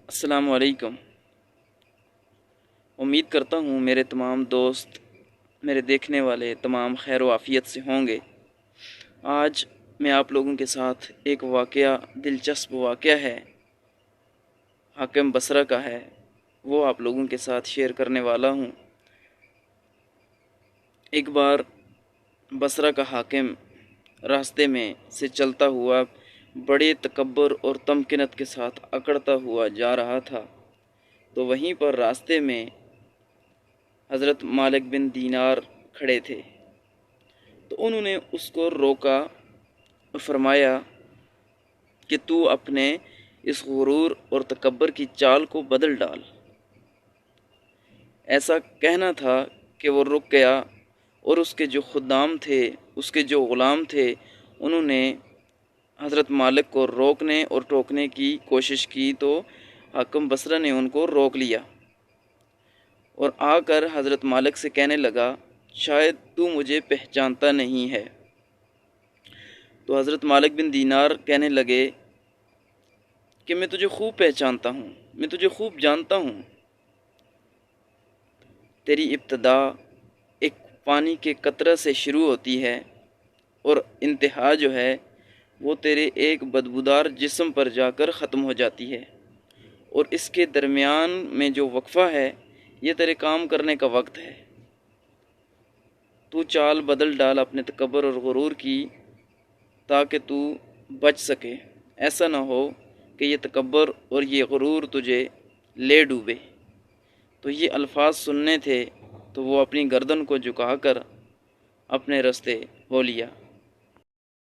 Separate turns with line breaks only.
السلام علیکم۔ امید کرتا ہوں میرے تمام دوست، میرے دیکھنے والے تمام خیر و عافیت سے ہوں گے۔ آج میں آپ لوگوں کے ساتھ ایک واقعہ، دلچسپ واقعہ ہے، حاکم بصرہ کا ہے، وہ آپ لوگوں کے ساتھ شیئر کرنے والا ہوں۔ ایک بار بصرہ کا حاکم راستے میں سے چلتا ہوا بڑے تکبر اور تمکنت کے ساتھ اکڑتا ہوا جا رہا تھا، تو وہیں پر راستے میں حضرت مالک بن دینار کھڑے تھے، تو انہوں نے اس کو روکا اور فرمایا کہ تو اپنے اس غرور اور تکبر کی چال کو بدل ڈال۔ ایسا کہنا تھا کہ وہ رک گیا، اور اس کے جو خدام تھے، اس کے جو غلام تھے، انہوں نے حضرت مالک کو روکنے اور ٹوکنے کی کوشش کی، تو حاکم بصرہ نے ان کو روک لیا اور آ کر حضرت مالک سے کہنے لگا، شاید تو مجھے پہچانتا نہیں ہے۔ تو حضرت مالک بن دینار کہنے لگے کہ میں تجھے خوب پہچانتا ہوں، میں تجھے خوب جانتا ہوں۔ تیری ابتدا ایک پانی کے قطرہ سے شروع ہوتی ہے، اور انتہا جو ہے وہ تیرے ایک بدبودار جسم پر جا کر ختم ہو جاتی ہے، اور اس کے درمیان میں جو وقفہ ہے یہ تیرے کام کرنے کا وقت ہے۔ تو چال بدل ڈال اپنے تکبر اور غرور کی، تاکہ تو بچ سکے۔ ایسا نہ ہو کہ یہ تکبر اور یہ غرور تجھے لے ڈوبے۔ تو یہ الفاظ سننے تھے تو وہ اپنی گردن کو جھکا کر اپنے رستے ہو لیا۔